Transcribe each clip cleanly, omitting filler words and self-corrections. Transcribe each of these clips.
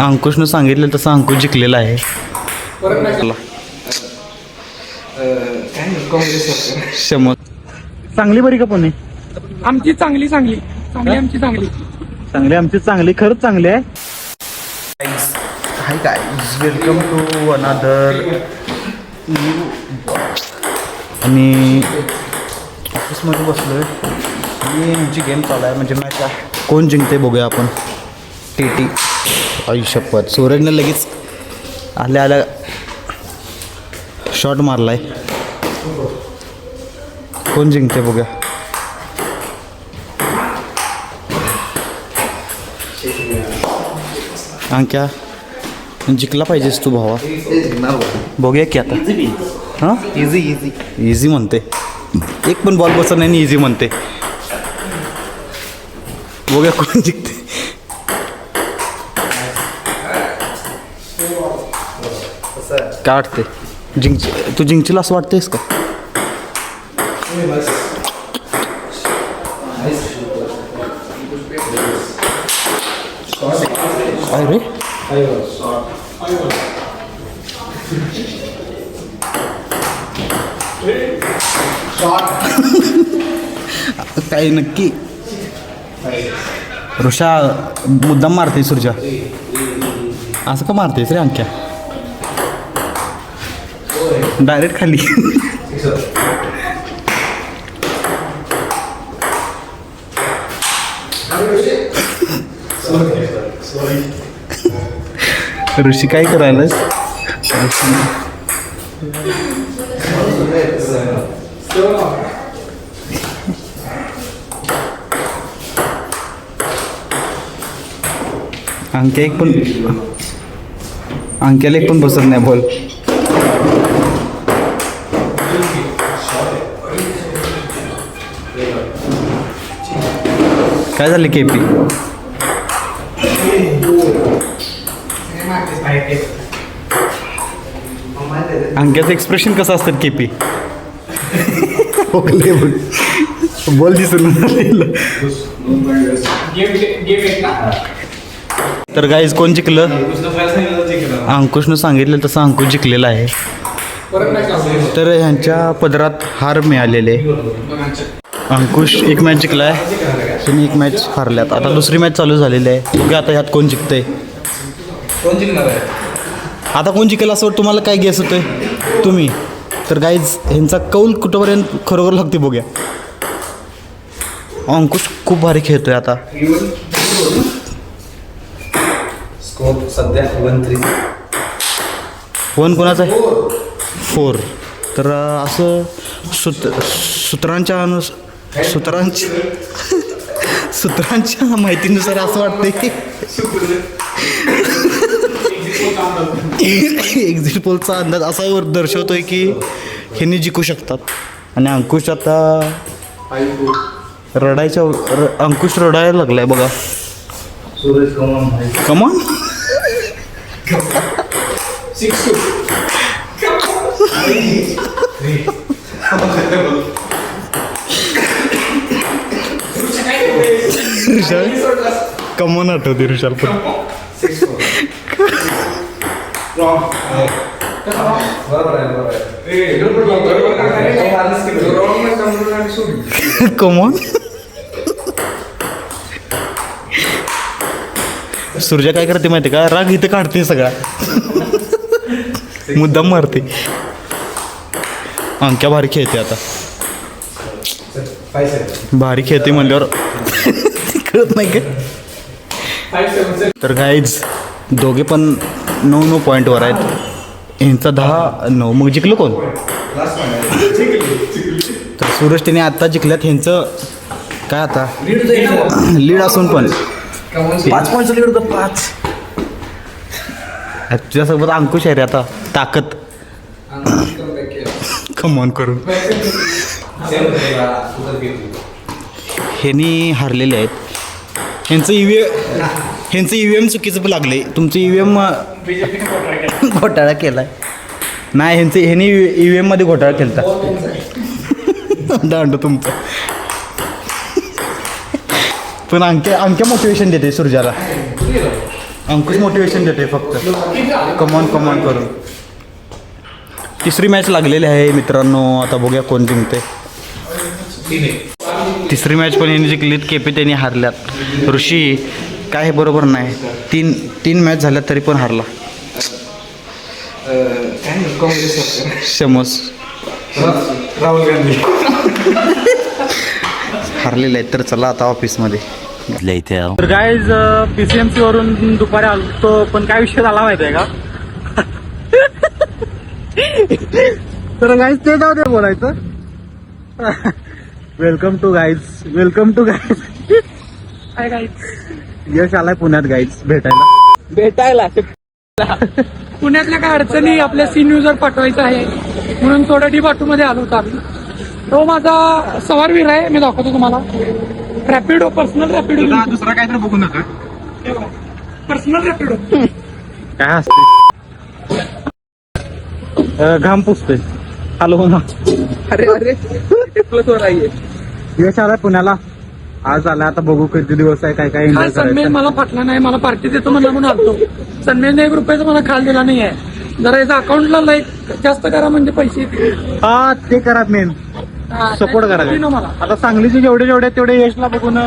अंकुशनं सांगितलं तसं अंकुश जिंकलेला आहे. शमत चांगली बरी का पण आमची चांगली आमची चांगली खरंच चांगली आहे. Hi guys, welcome to another new. आणि ऑफिसमध्ये बसलोय आणि यांची गेम चालू आहे, म्हणजे मॅच आहे. कोण जिंकते बघूया आपण. टी आयुष्यपत सूरजने लगेच आल्या शॉट मारलाय. कोण जिंकते बघूया. अंक्या जिंकला पाहिजेस तू भावा. बघूया की आता. हां इझी म्हणते. एक पण बॉल बसत नाही, इझी म्हणते. बघूया कोण जिंकते. काय वाटते तू जिंकशील असं वाटतेस का? अरे काही नक्की ऋषा मुद्दाम मारते. सुरजा असं का मारतेस रे अंक्या? डायरेक्ट खाली. ऋषी काय करायला? अंक्याला एक पण बसत नाही बॉल. काय झालं केपी? अंक्याचं एक्सप्रेशन कसं असतं केपी? बॉल दिसून. तर गाईज कोण जिंकलं? अंकुशनं सांगितलं तसं अंकुश जिंकलेला आहे. तर ह्यांच्या पदरात हार मिळालेले. अंकुश एक मॅच जिंकला आहे, त्यांनी एक मॅच हारल्यात. आता दुसरी मॅच चालू झालेली आहे. बघूया आता ह्यात कोण जिंकतंय. आता कोण जिंकेल असं तुम्हाला काय गेस होतंय तुम्ही? तर गाईज ह्यांचा कौल कुठंपर्यंत खरोखर लागते बघूया. अंकुश खूप भारी खेळतोय आता. स्कोर सध्या 1-3. 1 कोणाचा आहे? 4. तर असं सूत्रांच्या माहितीनुसार असं वाटतंय की एक्झिट पोलचा अंदाज असा दर्शवतोय की ह्यांनी जिंकू शकतात. आणि अंकुश आता अंकुश रडायला लागलाय बघा. कमॉन. कमॉन आठवते ऋषाल पण. कमॉन. सूर्या काय करते माहिती का? राग इथं काढते सगळा. मुद्दाम मारते. अंक्या भारी खेळते आता. भारी खेळते म्हणल्यावर कळत नाही का? तर गाईज दोघे पण 9 पॉईंटवर आहेत. यांचा 10-9. मग जिंकलं कोण? तर सूरज त्याने आत्ता जिंकल्यात. ह्यांचं काय आता लीड असून पण 5 पॉईंटचं लीड होतं. 5. तुझ्यासोबत अंकुश आहे रे आता. ताकद कमॉन करून. ह्यांनी हारलेले आहेत. ह्यांचं ईव्हीएम चुकीचं पण लागले. तुमचं ईव्हीएम घोटाळा केलाय. नाही ह्यांनी ईव्हीएम मध्ये घोटाळा केलता. दांड तुमचं. पण अंक्या मोटिवेशन देते सूर्जाला. अंकुश मोटिवेशन देते फक्त कमॉन कमॉन करून. तिसरी मॅच लागलेली आहे मित्रांनो. आता बघूया कोण जिंकते. तिसरी मॅच पण यांनी जिंकलीत. केपी त्यांनी हारल्यात. ऋषी काय हे बरोबर नाही. तीन मॅच झाल्यात तरी पण हारला. समज राहुल गांधी हारलेले आहेत. तर चला आता ऑफिसमध्ये. तर गाईज PCMC वरून दुपारी आलो पण काय विषय झाला माहिती आहे का? तर गाईज ते जाऊ दे बोलायचं. Welcome to guys. काय काय यश आलाय पुण्यात गाईज भेटायला. पुण्यातल्या काय अडचणी आपल्या सी न्यूजवर पाठवायचं आहे म्हणून थोडं मध्ये आलो होतो आम्ही. तो माझा सवारवीर आहे. मी दाखवतो तुम्हाला. रॅपिडो पर्सनल रॅपिडो. दुसरा काहीतरी बघू नका. पर्सनल रॅपिडो. काय असते घाम पुसतोय. हॅलो ना. अरे यश आलाय पुण्याला. आज आलाय. आता बघू किती दिवस आहे. काय काय हा एन्जॉय सन्मेन करायचं. मला पटला नाही. मला पार्टी देतो म्हणलं म्हणून आलतो. सन्मेनने 1 रुपयाचा मला खाल दिला नाही आहे. जरा याचा अकाउंटला लाईक जास्त करा म्हणजे पैसे येतील. हा ते करा मेन. हा, सपोर्ट करा दिली ना मला. आता सांगलीचे जेवढे आहेत तेवढे यशला बघून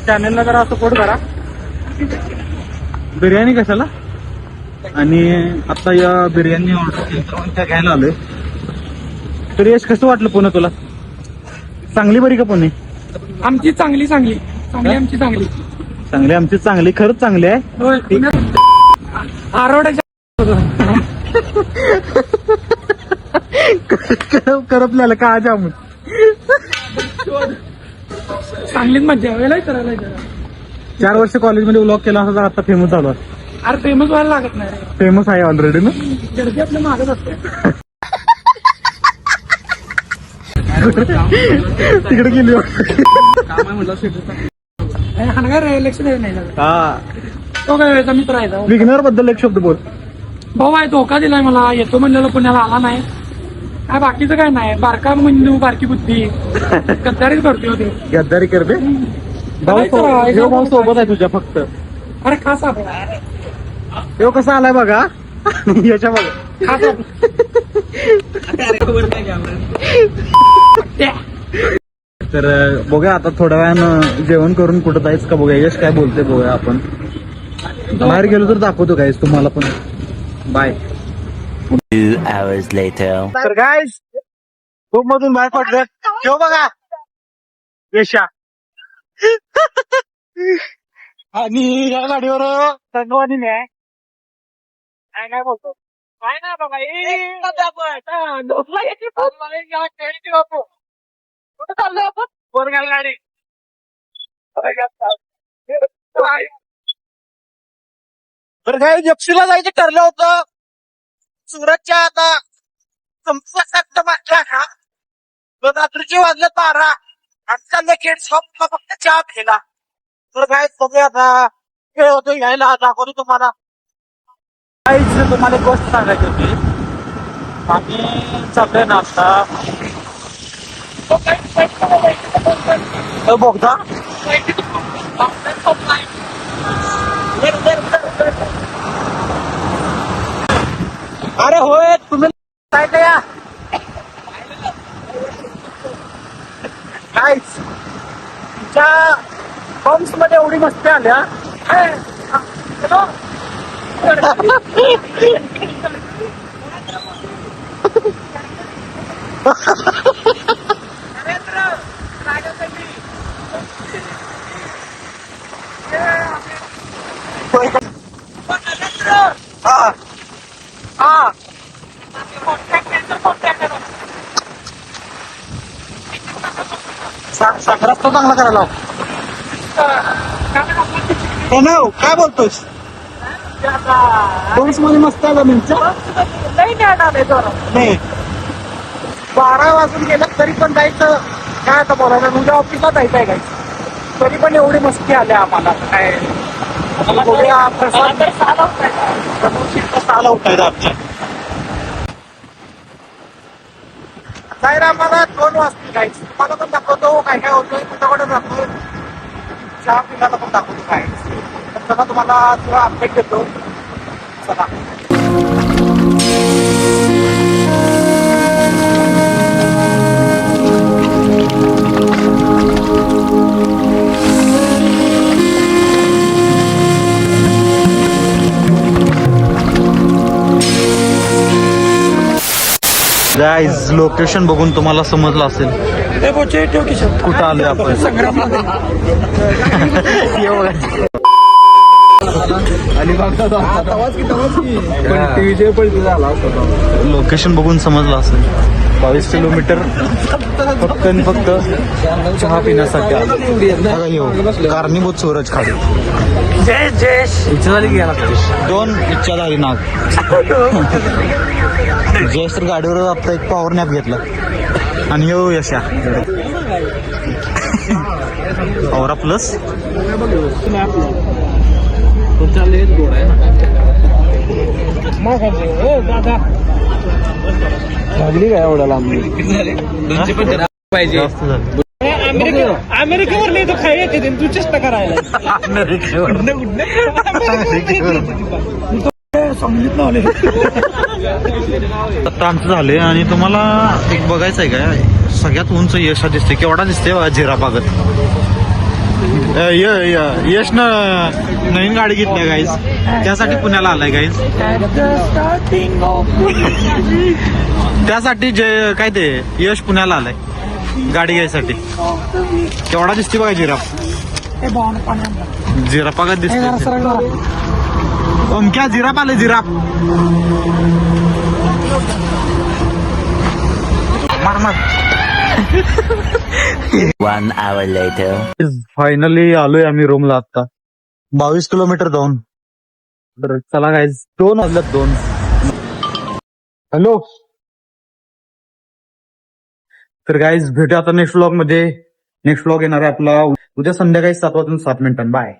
चॅनेलला जरा सपोर्ट करा. बिर्याणी कशाला. आणि आता या बिर्याणी ऑर्डर केली तर त्या घ्यायला आलोय. तर यश कसं वाटलं पुणे तुला. चांगली बरी का पुणे. आमची चांगली आमची चांगली. चांगली आमची चांगली खरंच चांगली आहे. होय, पुण्यात आरवड्याच्या करपल्याला का जामून. चांगलीच मज्जा यायला करायला जरा. 4 वर्ष कॉलेजमध्ये व्लॉग केला असता तर आता फेमस झालो. अरे फेमस व्हायला लागत नाही रे. फेमस आहे ऑलरेडी ना. गर्दी आपल्या मागत असते. तिकडे गेली. हाणगार लक्ष द्यायला नाही लागत. हा तो काय वेळचा मित्र आहे तो. विघ्नर बद्दल एक शब्द बोल. भाऊ आहे धोका दिलाय मला. येतो म्हणलेलं पुण्याला आला नाही. काय बाकीचं काय नाही. बारका म्हणजे बारकी बुद्धी गद्दारीच करते होते. गद्दारी करते. भाऊ सोबत आहे तुझ्या फक्त. अरे खास आपण तो कसा आलाय बघा. याच्या बघा. खास तर बघूया आता थोड्या वेळानं जेवण करून कुठं जायचं का बघूया. यश काय बोलते बघूया आपण. बाहेर गेलो तर दाखवतो गाईज तुम्हाला पण. बाय. 2 hours later. तर गाईज खूप मधून बाहेर पडलं. ठेव बघा यशा. आणि या गाडीवर संगवानी नाही. काय बोलतो. काय नाही बाबा. कुठं चाललो आपण. बोरगाल गाडी. तर काय जप्सीला जायचं ठरलं होतं. सुरतच्या आता संपत मागला का. रात्रीचे वाजले 12. आजकाल खेळ शॉपला फक्त चहा केला. तर काय बघूया आता खेळ होतो घ्यायला दाखवतो तुम्हाला. काहीच तुम्हाला एक गोष्ट सांगायची होती. आम्ही चाललोय ना आता बोगदा. अरे होय तुम्ही काय या गाईस तुमच्या फॉर्म्स मध्ये एवढी मस्ती आल्या. रस्ता चांगला करायला. काय बोलतोस. फॉर्म्स मध्ये मस्त आहे जमीनच्या. नाही 12 वाजून गेलं तरी पण जायचं. काय आता बोलायला म्हणजे ऑफिसला जायचं आहे काय. तरी पण एवढी मस्ती आल्या आम्हाला. काय बघूया प्रसाद 6 उठायचं आमच्या. जाईल आम्हाला 2 वाजतील काय. तुम्हाला पण दाखवतो काय काय होतोय. तुझ्याकडे जातो चहा पिण्याला पण दाखवतो काय. चला तुम्हाला थोडा अपडेट देतो. चला. गाईज लोकेशन बघून तुम्हाला समजलं असेल ते बोचे ठेव की शब्द. कुठं आलोय आपण. संग्राममध्ये. टीव्हीचे पडते झाला होता. लोकेशन बघून समजलं असेल 22 किलोमीटर फक्त आणि फक्त चहा पिण्यासाठी आलो. बघा हे हो, कारणीभूत सूरज खाडे. जय जयेश. इच्छा झाली की याला 2 इच्छाधारी नाग. जयेश तर गाडीवर आता एक पॉवर नॅप घेतला आणि येऊ यशा पॉवरा प्लस लागली काय एवढ्या लांब पाहिजे जास्त झालं. अमेरिकेवर नाही तो खाई येते तू चेष्टा करायला. समजत नव्हते. आता आमचं झाले आणि तुम्हाला एक बघायचं आहे काय सगळ्यात उंच यशा दिसते केवढा दिसते जिरा बागत. यश नवीन गाडी घेतली गाईज त्यासाठी पुण्याला आलाय गाईज. त्यासाठी जे काय ते यश पुण्याला आलाय गाडी घ्यायसाठी. केवढा दिसते बघा जिराफ. जिराफ बागत दिसते. ओमक्या जिराफ आले जिराफ. मार मार. 1 hour later. फायनली आलोय आम्ही रूमला आता 22 किलोमीटर जाऊन. तर चला गाईज 2 वाजल्यात 2. हॅलो. तर गाईज भेटू आता नेक्स्ट व्लॉग मध्ये. नेक्स्ट व्लॉग येणार आहे आपला उद्या संध्याकाळी 7 वाजून 7 मिनिटांनी. बाय.